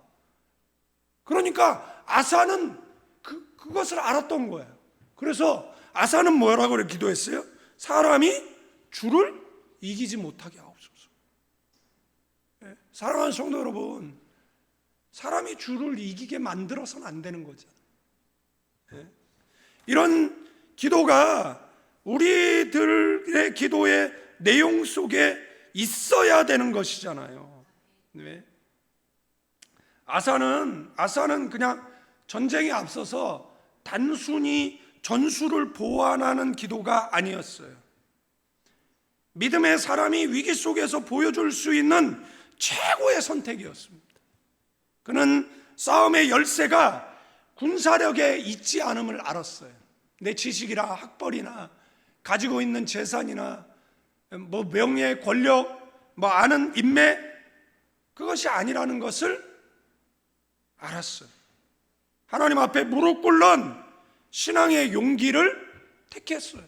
[SPEAKER 1] 그러니까 아사는 그것을 알았던 거예요. 그래서 아사는 뭐라고 기도했어요? 사람이 주를 이기지 못하게 하옵소서. 사랑하는 성도 여러분, 사람이 주를 이기게 만들어서는 안 되는 거잖아요. 이런 기도가 우리들의 기도의 내용 속에 있어야 되는 것이잖아요. 네. 아사는 그냥 전쟁에 앞서서 단순히 전술을 보완하는 기도가 아니었어요. 믿음의 사람이 위기 속에서 보여줄 수 있는 최고의 선택이었습니다. 그는 싸움의 열쇠가 군사력에 있지 않음을 알았어요. 내 지식이나 학벌이나 가지고 있는 재산이나 뭐 명예, 권력, 뭐 아는 인맥, 그것이 아니라는 것을 알았어요. 하나님 앞에 무릎 꿇는 신앙의 용기를 택했어요.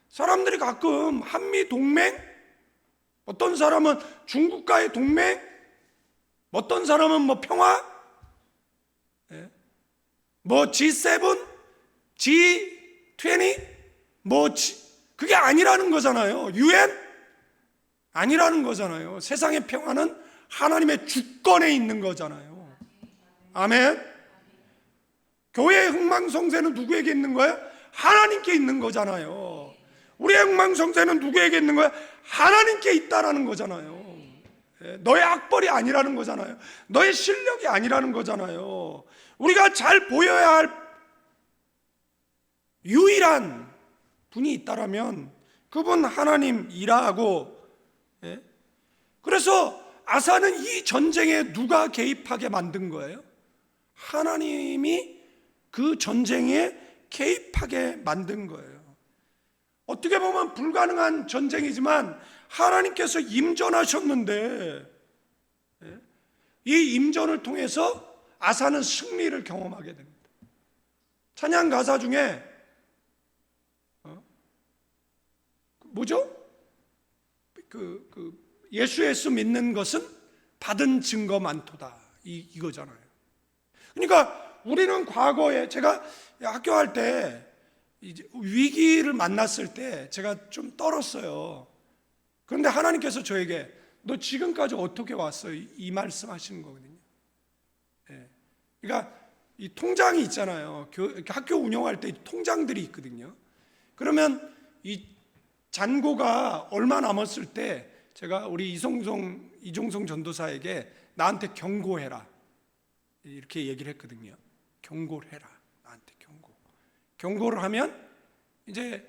[SPEAKER 1] 사람들이 가끔 한미 동맹, 어떤 사람은 중국과의 동맹, 어떤 사람은 뭐 평화, 뭐 G7, G20, 그게 아니라는 거잖아요. UN? 아니라는 거잖아요. 세상의 평화는 하나님의 주권에 있는 거잖아요. 아멘. 교회의 흥망성쇠는 누구에게 있는 거예요? 하나님께 있는 거잖아요. 우리의 흥망성쇠는 누구에게 있는 거예요? 하나님께 있다라는 거잖아요. 너의 학벌이 아니라는 거잖아요. 너의 실력이 아니라는 거잖아요. 우리가 잘 보여야 할 유일한 분이 있다라면 그분 하나님이라고. 그래서 아사는 이 전쟁에 누가 개입하게 만든 거예요? 하나님이 그 전쟁에 개입하게 만든 거예요. 어떻게 보면 불가능한 전쟁이지만 하나님께서 임전하셨는데, 이 임전을 통해서 아사는 승리를 경험하게 됩니다. 찬양 가사 중에 뭐죠? 예수 믿는 것은 받은 증거 많도다, 이거잖아요. 그러니까 우리는 과거에, 제가 학교할 때 이제 위기를 만났을 때 제가 좀 떨었어요. 그런데 하나님께서 저에게 너 지금까지 어떻게 왔어? 이 말씀하시는 거거든요. 그러니까 이 통장이 있잖아요. 학교 운영할 때 통장들이 있거든요. 그러면 이 잔고가 얼마 남았을 때 제가 우리 이종성 전도사에게 나한테 경고해라, 이렇게 얘기를 했거든요. 경고를 해라, 나한테 경고를 하면 이제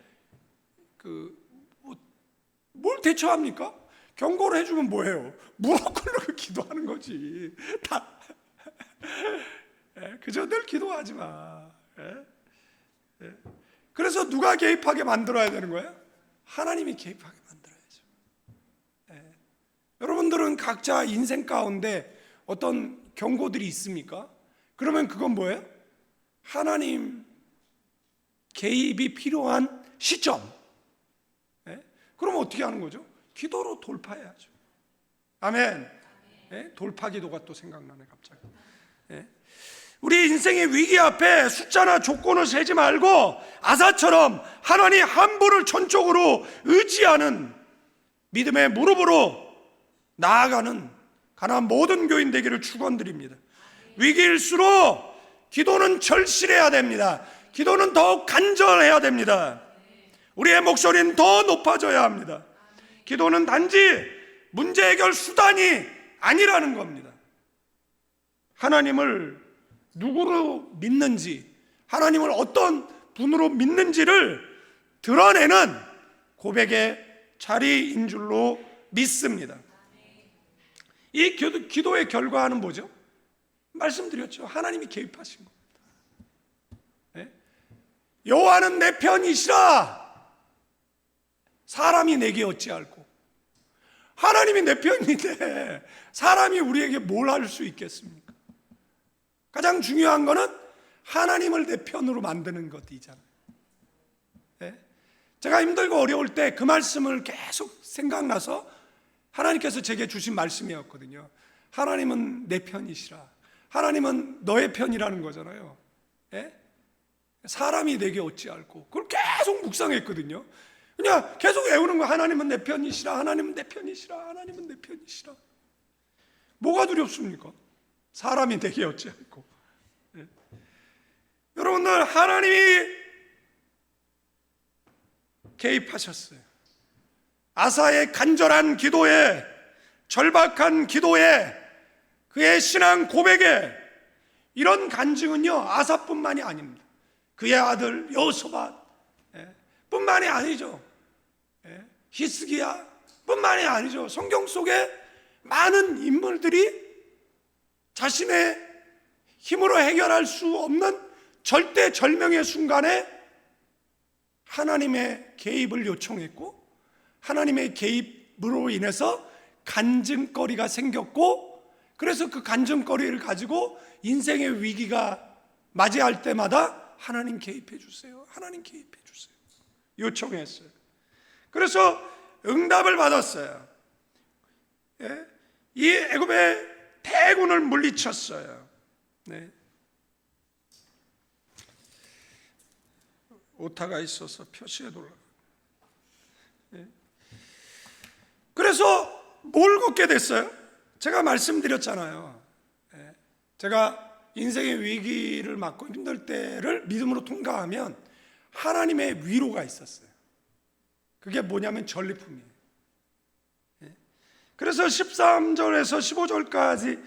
[SPEAKER 1] 뭘 대처합니까? 경고를 해주면 뭐예요? 무릎 꿇고 기도하는 거지. 다 그저 늘 기도하지 마. 그래서 누가 개입하게 만들어야 되는 거예요? 하나님이 개입하게 만들어야죠. 여러분들은 각자 인생 가운데 어떤 경고들이 있습니까? 그러면 그건 뭐예요? 하나님 개입이 필요한 시점. 그럼 어떻게 하는 거죠? 기도로 돌파해야죠. 아멘. 돌파 기도가 또 생각나네 갑자기. 우리 인생의 위기 앞에 숫자나 조건을 세지 말고 아사처럼 하나님 한 분을 전적으로 의지하는 믿음의 무릎으로 나아가는 가나안 모든 교인 되기를 축원드립니다. 위기일수록 기도는 절실해야 됩니다. 기도는 더욱 간절해야 됩니다. 우리의 목소리는 더 높아져야 합니다. 기도는 단지 문제 해결 수단이 아니라는 겁니다. 하나님을 누구로 믿는지, 하나님을 어떤 분으로 믿는지를 드러내는 고백의 자리인 줄로 믿습니다. 이 기도의 결과는 뭐죠? 말씀드렸죠. 하나님이 개입하신 겁니다. 여호와는 내 편이시라, 사람이 내게 어찌할꼬. 하나님이 내 편인데 사람이 우리에게 뭘 할 수 있겠습니까? 가장 중요한 거는 하나님을 내 편으로 만드는 것이잖아요. 예? 제가 힘들고 어려울 때 그 말씀을 계속 생각나서 하나님께서 제게 주신 말씀이었거든요. 하나님은 내 편이시라. 하나님은 너의 편이라는 거잖아요. 예? 사람이 내게 어찌할꼬. 그걸 계속 묵상했거든요. 그냥 계속 외우는 거야. 하나님은 내 편이시라. 하나님은 내 편이시라. 하나님은 내 편이시라. 뭐가 두렵습니까? 사람이 내게 어찌할꼬. 예. 여러분들, 하나님이 개입하셨어요. 아사의 간절한 기도에, 절박한 기도에, 그의 신앙 고백에, 이런 간증은요 아사뿐만이 아닙니다. 그의 아들 여호사밧 뿐만이 아니죠. 히스기야 뿐만이 아니죠. 성경 속에 많은 인물들이 자신의 힘으로 해결할 수 없는 절대절명의 순간에 하나님의 개입을 요청했고, 하나님의 개입으로 인해서 간증거리가 생겼고, 그래서 그 간증거리를 가지고 인생의 위기가 맞이할 때마다 하나님 개입해 주세요. 하나님 개입해 주세요. 요청했어요. 그래서 응답을 받았어요. 예? 이 애굽의 대군을 물리쳤어요. 네. 오타가 있어서 표시에 돌아가. 예? 그래서 뭘 걷게 됐어요? 제가 말씀드렸잖아요. 예? 제가 인생의 위기를 맞고 힘들 때를 믿음으로 통과하면 하나님의 위로가 있었어요. 그게 뭐냐면 전리품이에요. 예? 그래서 13절에서 15절까지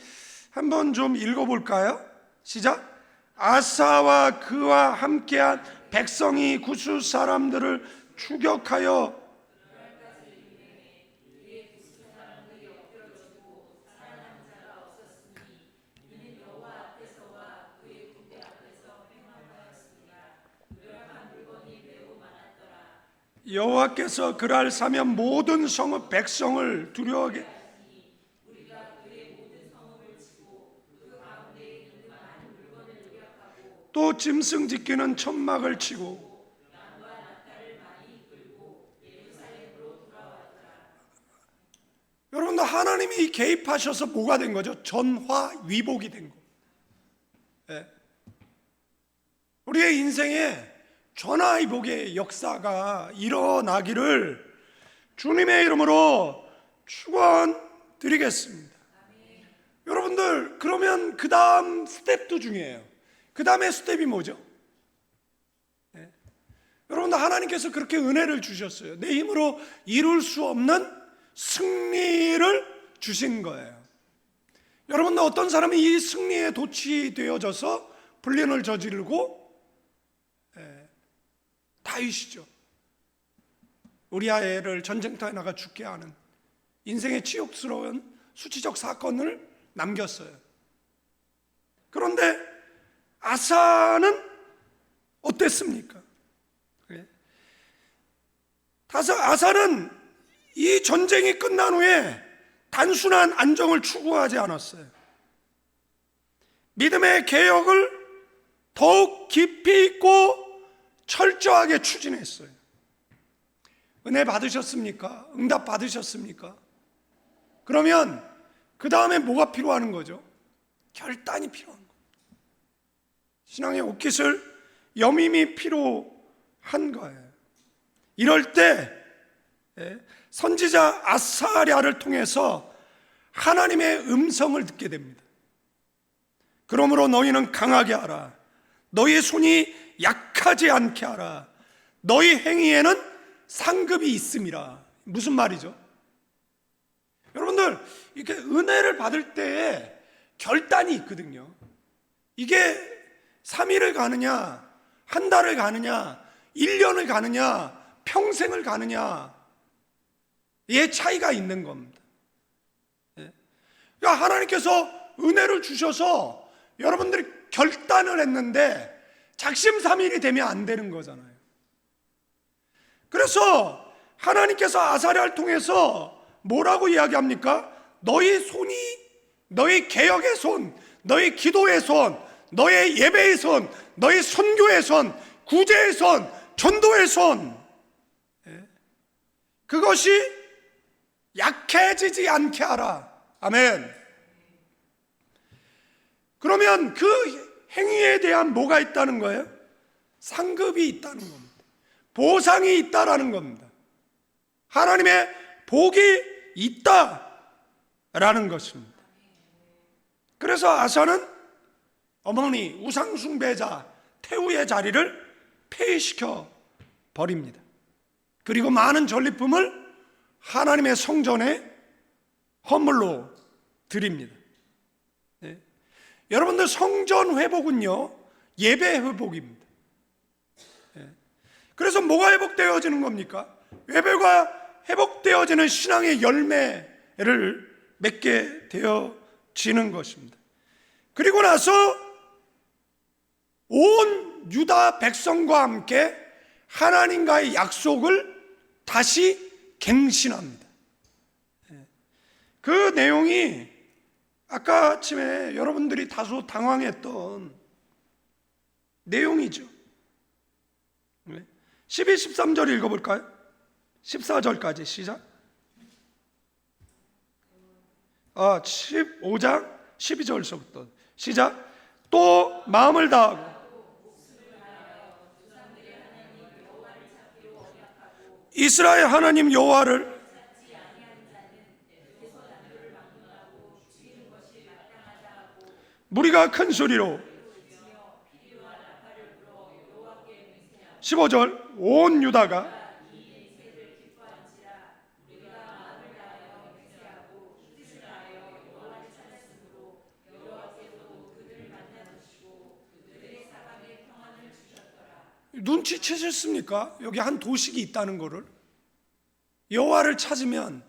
[SPEAKER 1] 한번 좀 읽어볼까요? 시작. 아사와 그와 함께한 백성이 구스 사람들을 추격하여 여호와께서 그날 사면 모든 성읍 백성을 두려워하게 또 짐승 짓기는 천막을 치고 여러분들, 하나님이 개입하셔서 뭐가 된 거죠? 전화위복이 된 거. 예. 우리의 인생에 전화위복의 역사가 일어나기를 주님의 이름으로 축원드리겠습니다. 여러분들, 그러면 그 다음 스텝도 중요해요. 그 다음에 스텝이 뭐죠? 네. 여러분들, 하나님께서 그렇게 은혜를 주셨어요. 내 힘으로 이룰 수 없는 승리를 주신 거예요. 여러분들, 어떤 사람이 이 승리에 도취되어져서 불륜을 저지르고 다윗이죠. 우리아를 전쟁터에 나가 죽게 하는 인생의 치욕스러운 수치적 사건을 남겼어요. 그런데 아사는 어땠습니까? 아사는 이 전쟁이 끝난 후에 단순한 안정을 추구하지 않았어요. 믿음의 개혁을 더욱 깊이 있고 철저하게 추진했어요. 은혜 받으셨습니까? 응답 받으셨습니까? 그러면 그 다음에 뭐가 필요한 거죠? 결단이 필요한 거예요. 신앙의 옷깃을 여밈이 필요한 거예요. 이럴 때 선지자 아사랴를 통해서 하나님의 음성을 듣게 됩니다. 그러므로 너희는 강하게 하라. 너희 손이 약하지 않게 하라. 너희 행위에는 상급이 있음이라. 무슨 말이죠? 여러분들, 이렇게 은혜를 받을 때에 결단이 있거든요. 이게 3일을 가느냐, 한 달을 가느냐, 1년을 가느냐, 평생을 가느냐, 의 차이가 있는 겁니다. 그러니까 하나님께서 은혜를 주셔서 여러분들이 결단을 했는데 작심삼일이 되면 안 되는 거잖아요. 그래서 하나님께서 아사랴를 통해서 뭐라고 이야기합니까? 너희 손이, 너희 개혁의 손, 너희 기도의 손, 너의 예배의 손, 너희 선교의 손, 구제의 손, 전도의 손, 그것이 약해지지 않게 하라. 아멘. 그러면 그 행위에 대한 뭐가 있다는 거예요? 상급이 있다는 겁니다. 보상이 있다라는 겁니다. 하나님의 복이 있다라는 것입니다. 그래서 아사는 어머니 우상 숭배자 태우의 자리를 폐위시켜 버립니다. 그리고 많은 전리품을 하나님의 성전에 헌물로 드립니다. 네. 여러분들 성전 회복은요 예배 회복입니다. 네. 그래서 뭐가 회복되어지는 겁니까? 예배가 회복되어지는 신앙의 열매를 맺게 되어지는 것입니다. 그리고 나서 온 유다 백성과 함께 하나님과의 약속을 다시 갱신합니다. 그 내용이 아까 아침에 여러분들이 다소 당황했던 내용이죠. 12, 13절 읽어볼까요? 14절까지 시작. 15장 12절서부터 시작. 또 마음을 다하고 이스라엘 하나님 여호와를 무리가 큰 소리로 15절 온 유다가 눈치채셨습니까? 여기 한 도식이 있다는 것을. 여호와를 찾으면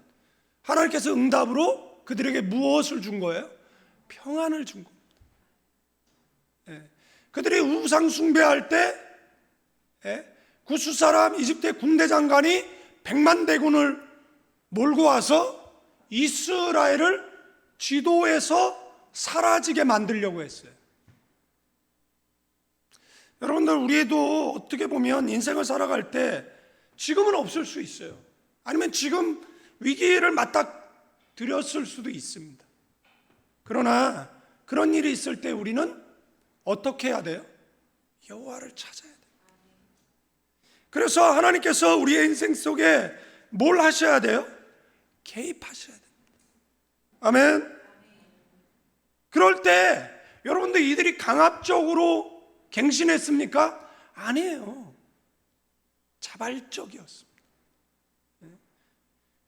[SPEAKER 1] 하나님께서 응답으로 그들에게 무엇을 준 거예요? 평안을 준 겁니다. 그들이 우상 숭배할 때 구스 사람 이집트의 군대 장관이 100만 대군을 몰고 와서 이스라엘을 지도에서 사라지게 만들려고 했어요. 여러분들 우리도 어떻게 보면 인생을 살아갈 때 지금은 없을 수 있어요. 아니면 지금 위기를 맞닥뜨렸을 수도 있습니다. 그러나 그런 일이 있을 때 우리는 어떻게 해야 돼요? 여호와를 찾아야 돼요. 그래서 하나님께서 우리의 인생 속에 뭘 하셔야 돼요? 개입하셔야 됩니다. 아멘. 그럴 때 여러분들 이들이 강압적으로 갱신했습니까? 아니에요. 자발적이었습니다.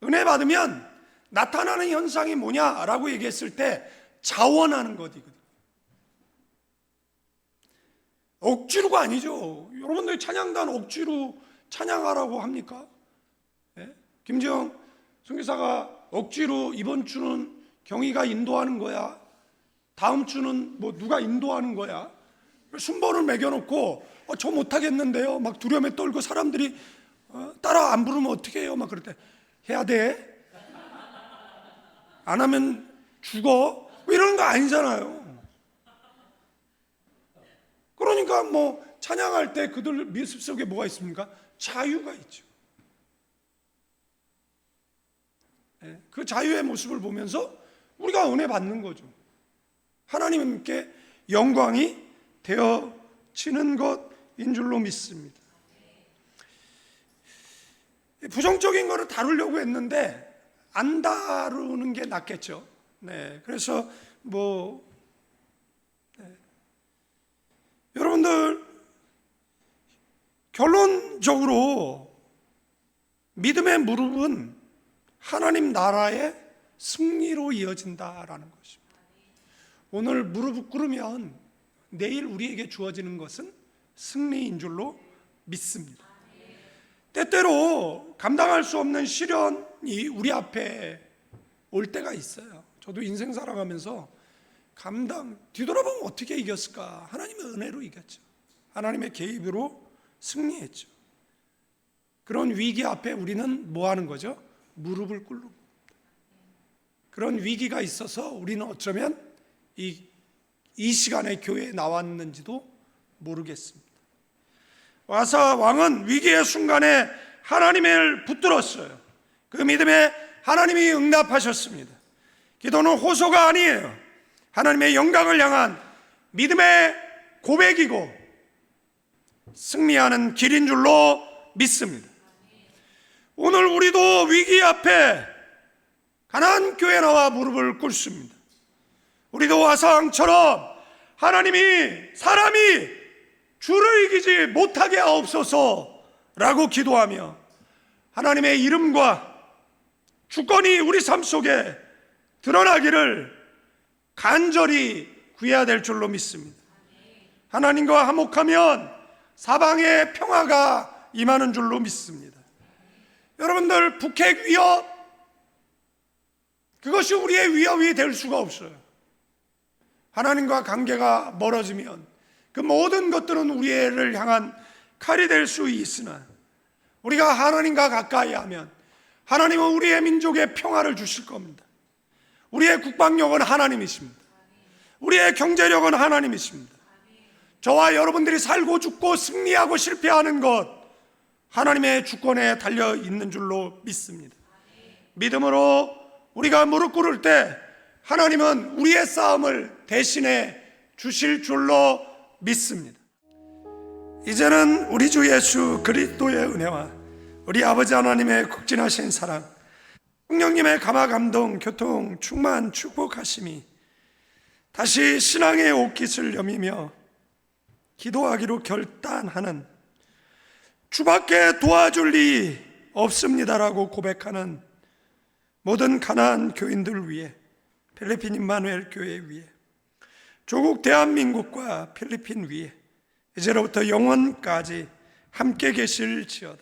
[SPEAKER 1] 은혜 받으면 나타나는 현상이 뭐냐라고 얘기했을 때 자원하는 것이거든요. 억지로가 아니죠. 여러분들 찬양단 억지로 찬양하라고 합니까? 김지영 선교사가 억지로 이번 주는 경희가 인도하는 거야, 다음 주는 뭐 누가 인도하는 거야, 순번을 매겨놓고 저 못하겠는데요 막 두려움에 떨고 사람들이 따라 안 부르면 어떻게 해요 막 그럴 때 해야 돼? 안 하면 죽어? 뭐 이러는 거 아니잖아요. 그러니까 뭐 찬양할 때 그들 모습 속에 뭐가 있습니까? 자유가 있죠. 그 자유의 모습을 보면서 우리가 은혜 받는 거죠. 하나님께 영광이 되어지는 것인 줄로 믿습니다. 부정적인 거를 다루려고 했는데 안 다루는 게 낫겠죠. 그래서 여러분들 결론적으로 믿음의 무릎은 하나님 나라의 승리로 이어진다라는 것입니다. 오늘 무릎을 꿇으면 내일 우리에게 주어지는 것은 승리인 줄로 믿습니다. 때때로 감당할 수 없는 시련이 우리 앞에 올 때가 있어요. 저도 인생 살아가면서 뒤돌아보면 어떻게 이겼을까? 하나님의 은혜로 이겼죠. 하나님의 개입으로 승리했죠. 그런 위기 앞에 우리는 뭐 하는 거죠? 무릎을 꿇는 겁니다. 그런 위기가 있어서 우리는 어쩌면 이 시간에 교회에 나왔는지도 모르겠습니다. 아사 왕은 위기의 순간에 하나님을 붙들었어요. 그 믿음에 하나님이 응답하셨습니다. 기도는 호소가 아니에요. 하나님의 영광을 향한 믿음의 고백이고 승리하는 길인 줄로 믿습니다. 오늘 우리도 위기 앞에 가나안 교회 나와 무릎을 꿇습니다. 우리도 아사왕처럼 하나님이 사람이 주를 이기지 못하게 하옵소서라고 기도하며 하나님의 이름과 주권이 우리 삶 속에 드러나기를 간절히 구해야 될 줄로 믿습니다. 하나님과 화목하면 사방에 평화가 임하는 줄로 믿습니다. 여러분들, 북핵 위협, 그것이 우리의 위협이 될 수가 없어요. 하나님과 관계가 멀어지면 그 모든 것들은 우리를 향한 칼이 될 수 있으나 우리가 하나님과 가까이 하면 하나님은 우리의 민족에 평화를 주실 겁니다. 우리의 국방력은 하나님이십니다. 우리의 경제력은 하나님이십니다. 저와 여러분들이 살고 죽고 승리하고 실패하는 것 하나님의 주권에 달려 있는 줄로 믿습니다. 믿음으로 우리가 무릎 꿇을 때 하나님은 우리의 싸움을 대신해 주실 줄로 믿습니다. 이제는 우리 주 예수 그리스도의 은혜와 우리 아버지 하나님의 극진하신 사랑, 성령님의 감화 감동 교통 충만 축복하심이 다시 신앙의 옷깃을 여미며 기도하기로 결단하는 주밖에 도와줄 리 없습니다라고 고백하는 모든 가나안 교인들 위해, 필리핀 임마누엘 교회 위에, 조국 대한민국과 필리핀 위에 이제로부터 영원까지 함께 계실지어다.